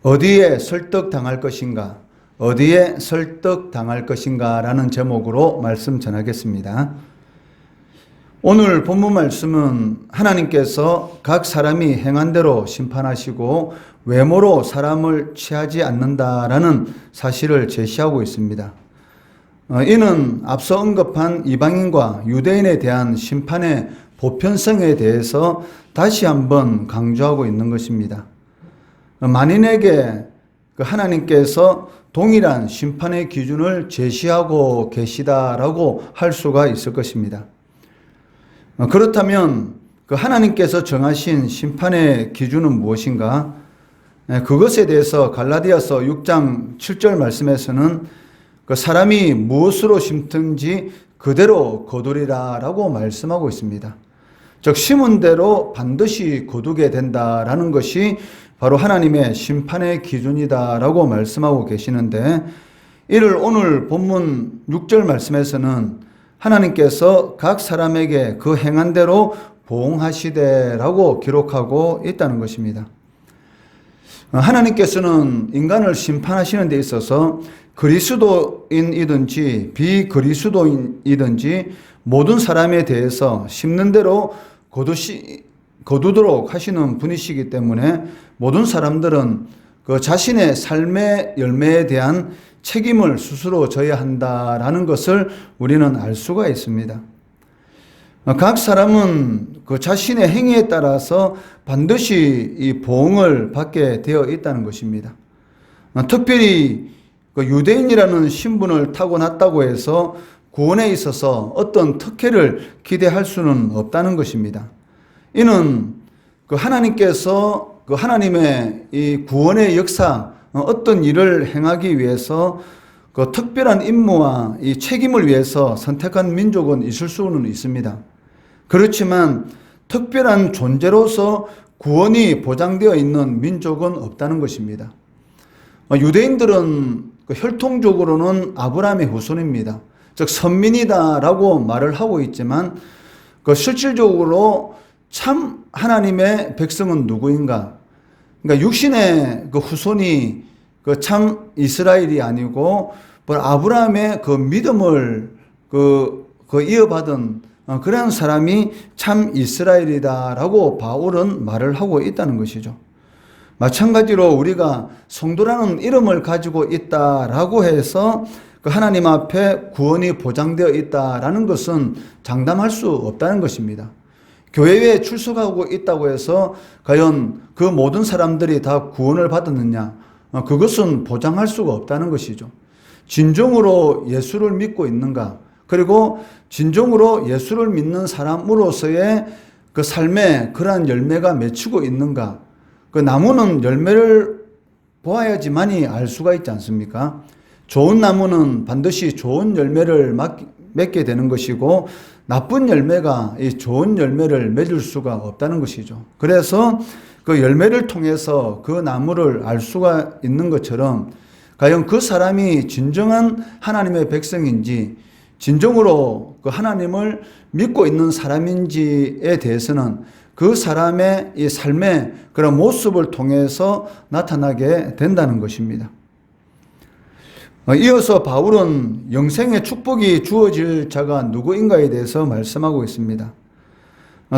어디에 설득당할 것인가? 어디에 설득당할 것인가? 라는 제목으로 말씀 전하겠습니다. 오늘 본문 말씀은 하나님께서 각 사람이 행한 대로 심판하시고 외모로 사람을 취하지 않는다라는 사실을 제시하고 있습니다. 이는 앞서 언급한 이방인과 유대인에 대한 심판의 보편성에 대해서 다시 한번 강조하고 있는 것입니다. 만인에게 하나님께서 동일한 심판의 기준을 제시하고 계시다라고 할 수가 있을 것입니다. 그렇다면 하나님께서 정하신 심판의 기준은 무엇인가? 그것에 대해서 갈라디아서 6장 7절 말씀에서는 사람이 무엇으로 심든지 그대로 거두리라 라고 말씀하고 있습니다. 즉 심은 대로 반드시 거두게 된다라는 것이 바로 하나님의 심판의 기준이다라고 말씀하고 계시는데, 이를 오늘 본문 6절 말씀에서는 하나님께서 각 사람에게 그 행한 대로 보응하시되라고 기록하고 있다는 것입니다. 하나님께서는 인간을 심판하시는 데 있어서 그리스도인이든지 비그리스도인이든지 모든 사람에 대해서 심는 대로 거두도록 하시는 분이시기 때문에 모든 사람들은 그 자신의 삶의 열매에 대한 책임을 스스로 져야 한다라는 것을 우리는 알 수가 있습니다. 각 사람은 그 자신의 행위에 따라서 반드시 이 보응을 받게 되어 있다는 것입니다. 특별히 그 유대인이라는 신분을 타고났다고 해서 구원에 있어서 어떤 특혜를 기대할 수는 없다는 것입니다. 이는 그 하나님께서 그 하나님의 이 구원의 역사, 어떤 일을 행하기 위해서 그 특별한 임무와 이 책임을 위해서 선택한 민족은 있을 수는 있습니다. 그렇지만 특별한 존재로서 구원이 보장되어 있는 민족은 없다는 것입니다. 유대인들은 혈통적으로는 아브라함의 후손입니다. 즉 선민이다라고 말을 하고 있지만 실질적으로 참 하나님의 백성은 누구인가? 그러니까 육신의 그 후손이 그 참 이스라엘이 아니고 아브라함의 그 믿음을 이어받은 그런 사람이 참 이스라엘이다라고 바울은 말을 하고 있다는 것이죠. 마찬가지로 우리가 성도라는 이름을 가지고 있다라고 해서 그 하나님 앞에 구원이 보장되어 있다라는 것은 장담할 수 없다는 것입니다. 교회에 출석하고 있다고 해서 과연 그 모든 사람들이 다 구원을 받았느냐? 그것은 보장할 수가 없다는 것이죠. 진정으로 예수를 믿고 있는가? 그리고 진정으로 예수를 믿는 사람으로서의 그 삶에 그러한 열매가 맺히고 있는가? 그 나무는 열매를 보아야지만이 알 수가 있지 않습니까? 좋은 나무는 반드시 좋은 열매를 맺게 되는 것이고, 나쁜 열매가 이 좋은 열매를 맺을 수가 없다는 것이죠. 그래서 그 열매를 통해서 그 나무를 알 수가 있는 것처럼 과연 그 사람이 진정한 하나님의 백성인지 진정으로 그 하나님을 믿고 있는 사람인지에 대해서는 그 사람의 이 삶의 그런 모습을 통해서 나타나게 된다는 것입니다. 이어서 바울은 영생의 축복이 주어질 자가 누구인가에 대해서 말씀하고 있습니다.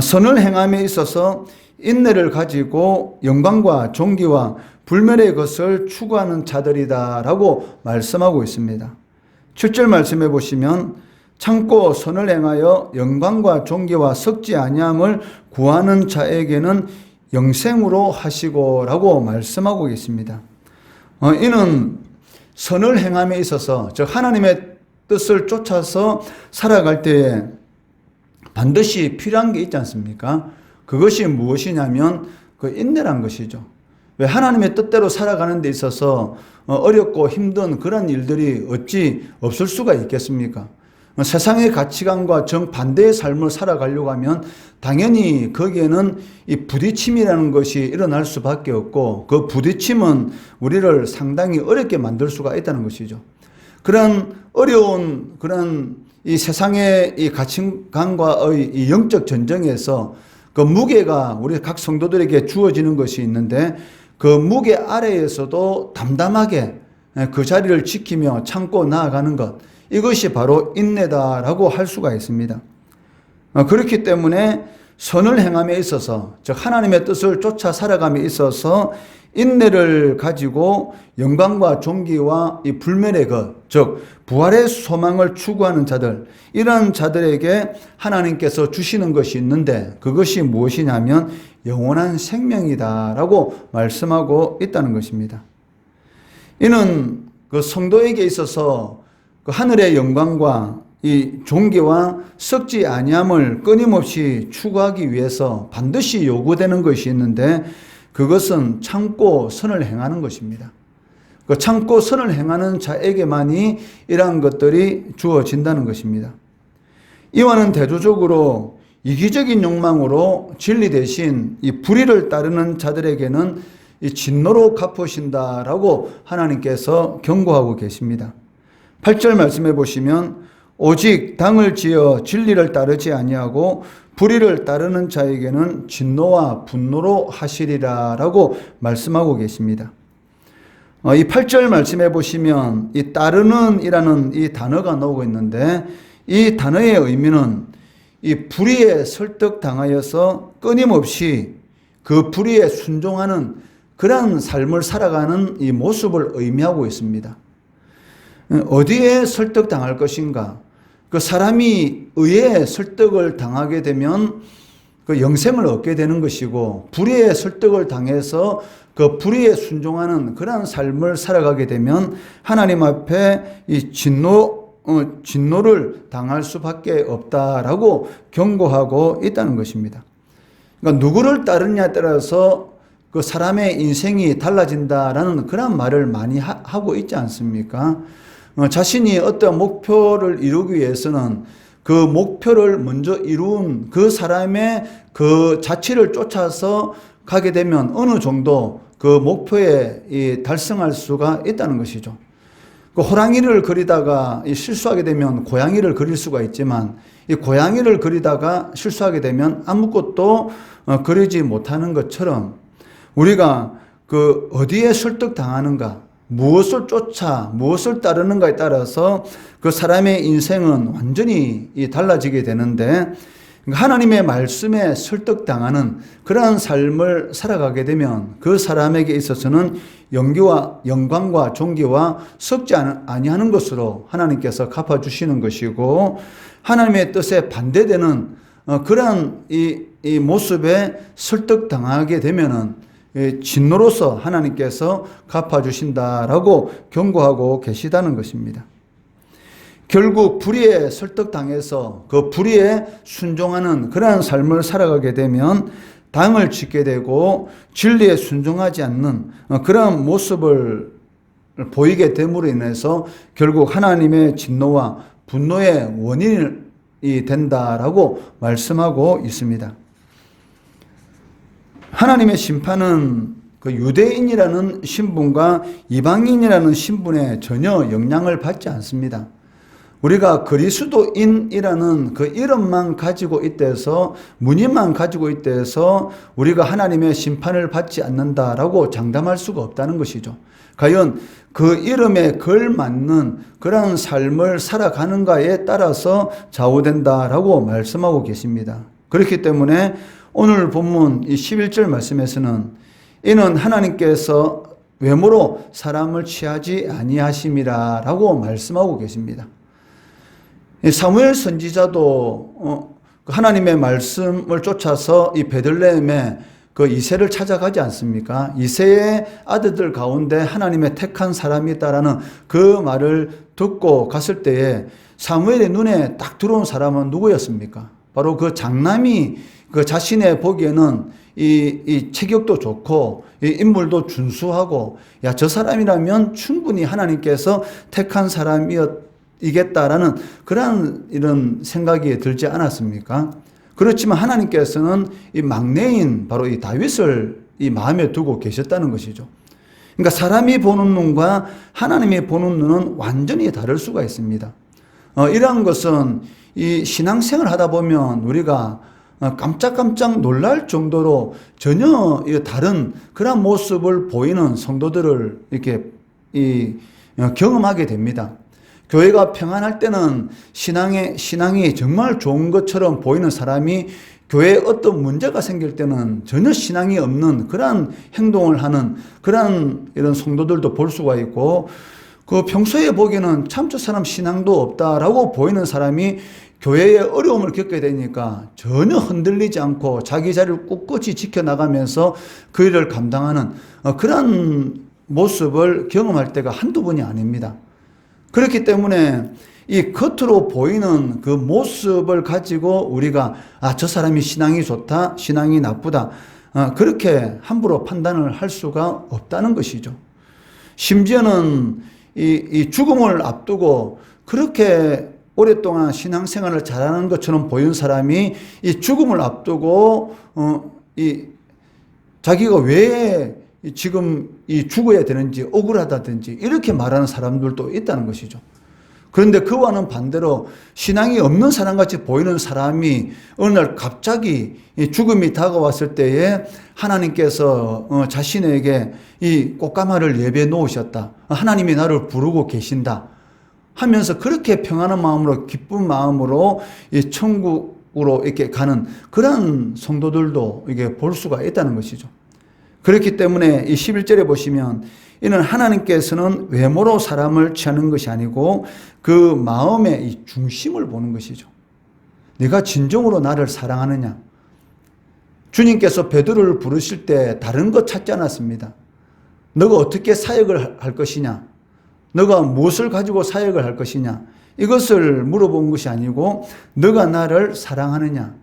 선을 행함에 있어서 인내를 가지고 영광과 존귀와 불멸의 것을 추구하는 자들이다라고 말씀하고 있습니다. 7절 말씀해 보시면 참고 선을 행하여 영광과 존귀와 썩지 아니함을 구하는 자에게는 영생으로 하시고라고 말씀하고 계십니다. 이는 선을 행함에 있어서, 즉 하나님의 뜻을 쫓아서 살아갈 때에 반드시 필요한 게 있지 않습니까? 그것이 무엇이냐면 그 인내란 것이죠. 왜 하나님의 뜻대로 살아가는 데 있어서 어렵고 힘든 그런 일들이 어찌 없을 수가 있겠습니까? 세상의 가치관과 정반대의 삶을 살아가려고 하면 당연히 거기에는 이 부딪힘이라는 것이 일어날 수밖에 없고, 그 부딪힘은 우리를 상당히 어렵게 만들 수가 있다는 것이죠. 그런 어려운 그런 이 세상의 이 가치관과의 이 영적 전쟁에서 그 무게가 우리 각 성도들에게 주어지는 것이 있는데, 그 무게 아래에서도 담담하게 그 자리를 지키며 참고 나아가는 것, 이것이 바로 인내다라고 할 수가 있습니다. 그렇기 때문에 선을 행함에 있어서, 즉 하나님의 뜻을 쫓아 살아감에 있어서 인내를 가지고 영광과 존귀와 이 불멸의 것, 즉 부활의 소망을 추구하는 자들, 이런 자들에게 하나님께서 주시는 것이 있는데, 그것이 무엇이냐면 영원한 생명이다라고 말씀하고 있다는 것입니다. 이는 그 성도에게 있어서 그 하늘의 영광과 이 존귀와 썩지 아니함을 끊임없이 추구하기 위해서 반드시 요구되는 것이 있는데, 그것은 참고 선을 행하는 것입니다. 그 참고 선을 행하는 자에게만이 이러한 것들이 주어진다는 것입니다. 이와는 대조적으로 이기적인 욕망으로 진리 대신 이 불의를 따르는 자들에게는 이 진노로 갚으신다라고 하나님께서 경고하고 계십니다. 8절 말씀해 보시면 오직 당을 지어 진리를 따르지 아니하고 불의를 따르는 자에게는 진노와 분노로 하시리라 라고 말씀하고 계십니다. 이 8절 말씀해 보시면 이 따르는 이라는 이 단어가 나오고 있는데, 이 단어의 의미는 이 불의에 설득당하여서 끊임없이 그 불의에 순종하는 그러한 삶을 살아가는 이 모습을 의미하고 있습니다. 어디에 설득당할 것인가? 그 사람이 의에 설득을 당하게 되면 그 영생을 얻게 되는 것이고, 불의에 설득을 당해서 그 불의에 순종하는 그러한 삶을 살아가게 되면 하나님 앞에 이 진노를 당할 수밖에 없다라고 경고하고 있다는 것입니다. 그러니까 누구를 따르느냐에 따라서 그 사람의 인생이 달라진다라는 그런 말을 많이 하고 있지 않습니까? 자신이 어떤 목표를 이루기 위해서는 그 목표를 먼저 이룬 그 사람의 그 자취를 쫓아서 가게 되면 어느 정도 그 목표에 달성할 수가 있다는 것이죠. 그 호랑이를 그리다가 실수하게 되면 고양이를 그릴 수가 있지만, 이 고양이를 그리다가 실수하게 되면 아무것도 그리지 못하는 것처럼, 우리가 그 어디에 설득당하는가, 무엇을 쫓아 무엇을 따르는가에 따라서 그 사람의 인생은 완전히 달라지게 되는데, 하나님의 말씀에 설득당하는 그러한 삶을 살아가게 되면 그 사람에게 있어서는 영광과 존귀와 썩지 아니하는 것으로 하나님께서 갚아주시는 것이고, 하나님의 뜻에 반대되는 그러한 이 모습에 설득당하게 되면은 진노로서 하나님께서 갚아주신다라고 경고하고 계시다는 것입니다. 결국 불의에 설득당해서 그 불의에 순종하는 그러한 삶을 살아가게 되면 당을 짓게 되고 진리에 순종하지 않는 그러한 모습을 보이게 됨으로 인해서 결국 하나님의 진노와 분노의 원인이 된다라고 말씀하고 있습니다. 하나님의 심판은 그 유대인이라는 신분과 이방인이라는 신분에 전혀 영향을 받지 않습니다. 우리가 그리스도인이라는 그 이름만 가지고 있대서, 무늬만 가지고 있대서 우리가 하나님의 심판을 받지 않는다라고 장담할 수가 없다는 것이죠. 과연 그 이름에 걸맞는 그런 삶을 살아가는가에 따라서 좌우된다라고 말씀하고 계십니다. 그렇기 때문에 오늘 본문 이 11절 말씀에서는 이는 하나님께서 외모로 사람을 취하지 아니하심이라라고 말씀하고 계십니다. 사무엘 선지자도 하나님의 말씀을 쫓아서 이 베들레헴에 그 이새를 찾아가지 않습니까? 이새의 아들들 가운데 하나님의 택한 사람이 있다라는 그 말을 듣고 갔을 때에 사무엘의 눈에 딱 들어온 사람은 누구였습니까? 바로 그 장남이 그 자신의 보기에는 이 체격도 좋고 이 인물도 준수하고, 야, 저 사람이라면 충분히 하나님께서 택한 사람이겠다라는 그런 이런 생각이 들지 않았습니까? 그렇지만 하나님께서는 이 막내인 바로 이 다윗을 이 마음에 두고 계셨다는 것이죠. 그러니까 사람이 보는 눈과 하나님이 보는 눈은 완전히 다를 수가 있습니다. 이러한 것은 이 신앙생활 하다 보면 우리가 깜짝깜짝 놀랄 정도로 전혀 다른 그런 모습을 보이는 성도들을 이렇게 경험하게 됩니다. 교회가 평안할 때는 신앙이 정말 좋은 것처럼 보이는 사람이 교회에 어떤 문제가 생길 때는 전혀 신앙이 없는 그러한 행동을 하는 그러한 이런 성도들도 볼 수가 있고, 그 평소에 보기에는 참 저 사람 신앙도 없다라고 보이는 사람이 교회에 어려움을 겪게 되니까 전혀 흔들리지 않고 자기 자리를 꿋꿋이 지켜나가면서 그 일을 감당하는 그런 모습을 경험할 때가 한두 번이 아닙니다. 그렇기 때문에 이 겉으로 보이는 그 모습을 가지고 우리가 저 사람이 신앙이 좋다, 신앙이 나쁘다, 그렇게 함부로 판단을 할 수가 없다는 것이죠. 심지어는 이 죽음을 앞두고 그렇게 오랫동안 신앙생활을 잘하는 것처럼 보이는 사람이 이 죽음을 앞두고 자기가 왜 지금 죽어야 되는지 억울하다든지 이렇게 말하는 사람들도 있다는 것이죠. 그런데 그와는 반대로 신앙이 없는 사람같이 보이는 사람이 어느 날 갑자기 죽음이 다가왔을 때에 하나님께서 자신에게 이 꽃가마를 예배해 놓으셨다, 하나님이 나를 부르고 계신다 하면서 그렇게 평안한 마음으로 기쁜 마음으로 이 천국으로 이렇게 가는 그런 성도들도 이게 볼 수가 있다는 것이죠. 그렇기 때문에 이 11절에 보시면 이는 하나님께서는 외모로 사람을 취하는 것이 아니고 그 마음의 이 중심을 보는 것이죠. 네가 진정으로 나를 사랑하느냐. 주님께서 베드로를 부르실 때 다른 것 찾지 않았습니다. 너가 어떻게 사역을 할 것이냐, 너가 무엇을 가지고 사역을 할 것이냐, 이것을 물어본 것이 아니고 너가 나를 사랑하느냐.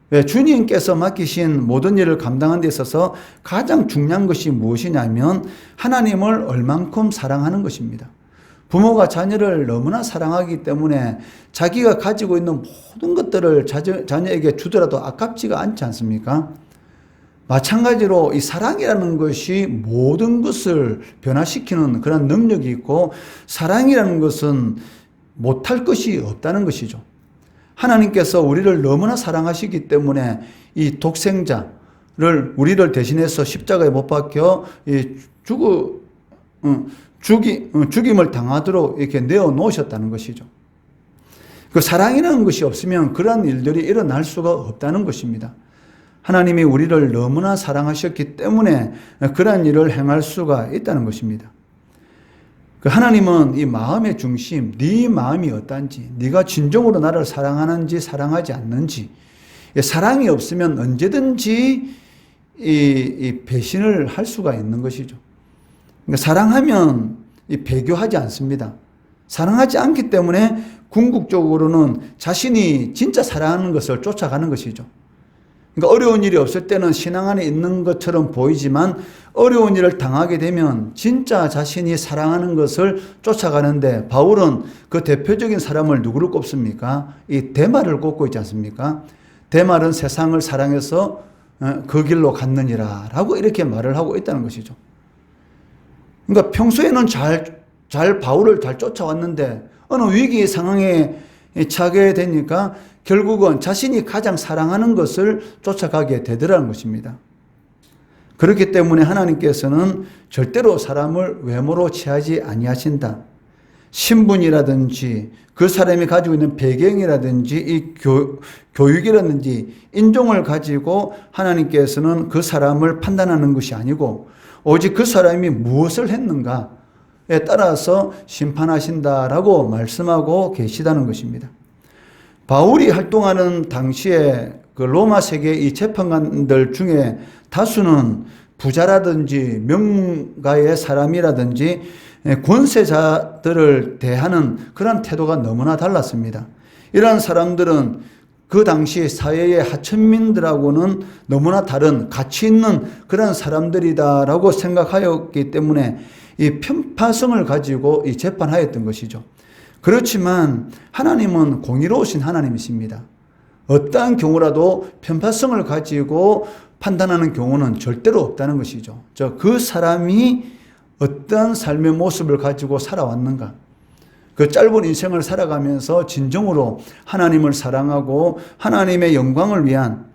왜? 주님께서 맡기신 모든 일을 감당하는 데 있어서 가장 중요한 것이 무엇이냐면 하나님을 얼만큼 사랑하는 것입니다. 부모가 자녀를 너무나 사랑하기 때문에 자기가 가지고 있는 모든 것들을 자녀에게 주더라도 아깝지가 않지 않습니까? 마찬가지로 이 사랑이라는 것이 모든 것을 변화시키는 그런 능력이 있고, 사랑이라는 것은 못할 것이 없다는 것이죠. 하나님께서 우리를 너무나 사랑하시기 때문에 이 독생자를 우리를 대신해서 십자가에 못 박혀 죽임을 당하도록 이렇게 내어 놓으셨다는 것이죠. 그 사랑이라는 것이 없으면 그런 일들이 일어날 수가 없다는 것입니다. 하나님이 우리를 너무나 사랑하셨기 때문에 그런 일을 행할 수가 있다는 것입니다. 하나님은 이 마음의 중심, 네 마음이 어떤지, 네가 진정으로 나를 사랑하는지 사랑하지 않는지, 사랑이 없으면 언제든지 이 배신을 할 수가 있는 것이죠. 그러니까 사랑하면 배교하지 않습니다. 사랑하지 않기 때문에 궁극적으로는 자신이 진짜 사랑하는 것을 쫓아가는 것이죠. 그러니까 어려운 일이 없을 때는 신앙 안에 있는 것처럼 보이지만 어려운 일을 당하게 되면 진짜 자신이 사랑하는 것을 쫓아가는데, 바울은 그 대표적인 사람을 누구를 꼽습니까? 이 데마를 꼽고 있지 않습니까? 데마는 세상을 사랑해서 그 길로 갔느니라 라고 이렇게 말을 하고 있다는 것이죠. 그러니까 평소에는 잘 바울을 잘 쫓아왔는데 어느 위기 상황에 처하게 되니까 결국은 자신이 가장 사랑하는 것을 쫓아가게 되더라는 것입니다. 그렇기 때문에 하나님께서는 절대로 사람을 외모로 취하지 아니하신다. 신분이라든지 그 사람이 가지고 있는 배경이라든지 이 교육이라든지 인종을 가지고 하나님께서는 그 사람을 판단하는 것이 아니고 오직 그 사람이 무엇을 했는가에 따라서 심판하신다라고 말씀하고 계시다는 것입니다. 바울이 활동하는 당시에 그 로마 세계의 이 재판관들 중에 다수는 부자라든지 명가의 사람이라든지 권세자들을 대하는 그런 태도가 너무나 달랐습니다. 이러한 사람들은 그 당시 사회의 하천민들하고는 너무나 다른 가치 있는 그런 사람들이다라고 생각하였기 때문에 이 편파성을 가지고 이 재판하였던 것이죠. 그렇지만 하나님은 공의로우신 하나님이십니다. 어떠한 경우라도 편파성을 가지고 판단하는 경우는 절대로 없다는 것이죠. 그 사람이 어떤 삶의 모습을 가지고 살아왔는가, 그 짧은 인생을 살아가면서 진정으로 하나님을 사랑하고 하나님의 영광을 위한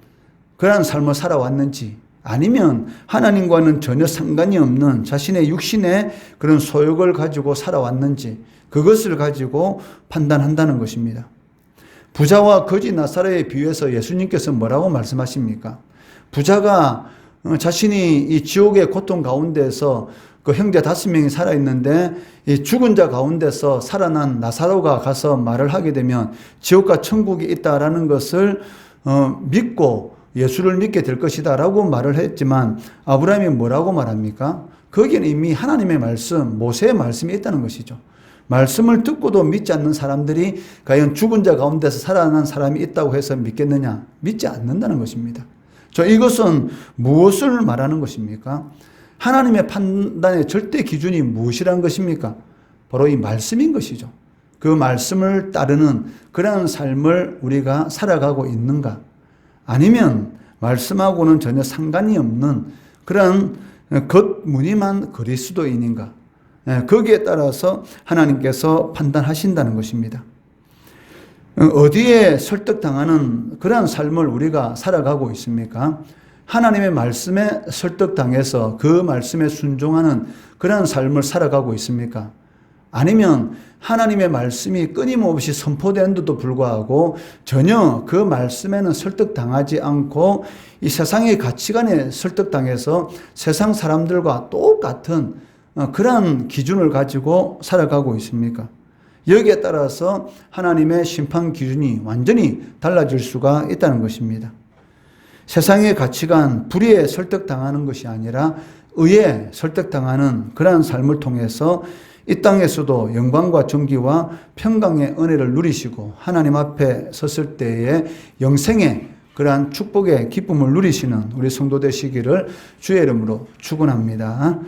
그러한 삶을 살아왔는지, 아니면 하나님과는 전혀 상관이 없는 자신의 육신의 그런 소욕을 가지고 살아왔는지, 그것을 가지고 판단한다는 것입니다. 부자와 거지 나사로에 비유해서 예수님께서 뭐라고 말씀하십니까? 부자가 자신이 이 지옥의 고통 가운데서 그 형제 5명이 살아있는데 이 죽은 자 가운데서 살아난 나사로가 가서 말을 하게 되면 지옥과 천국이 있다라는 것을 믿고 예수를 믿게 될 것이다 라고 말을 했지만, 아브라함이 뭐라고 말합니까? 거기에는 이미 하나님의 말씀, 모세의 말씀이 있다는 것이죠. 말씀을 듣고도 믿지 않는 사람들이 과연 죽은 자 가운데서 살아난 사람이 있다고 해서 믿겠느냐? 믿지 않는다는 것입니다. 이것은 무엇을 말하는 것입니까? 하나님의 판단의 절대 기준이 무엇이란 것입니까? 바로 이 말씀인 것이죠. 그 말씀을 따르는 그러한 삶을 우리가 살아가고 있는가? 아니면 말씀하고는 전혀 상관이 없는 그런 겉무늬만 그리스도인인가? 거기에 따라서 하나님께서 판단하신다는 것입니다. 어디에 설득당하는 그러한 삶을 우리가 살아가고 있습니까? 하나님의 말씀에 설득당해서 그 말씀에 순종하는 그러한 삶을 살아가고 있습니까? 아니면 하나님의 말씀이 끊임없이 선포되는데도 불구하고 전혀 그 말씀에는 설득당하지 않고 이 세상의 가치관에 설득당해서 세상 사람들과 똑같은 그러한 기준을 가지고 살아가고 있습니까? 여기에 따라서 하나님의 심판 기준이 완전히 달라질 수가 있다는 것입니다. 세상의 가치관, 불의에 설득당하는 것이 아니라 의에 설득당하는 그러한 삶을 통해서 이 땅에서도 영광과 존귀와 평강의 은혜를 누리시고 하나님 앞에 섰을 때에 영생의 그러한 축복의 기쁨을 누리시는 우리 성도 되시기를 주의 이름으로 축원합니다.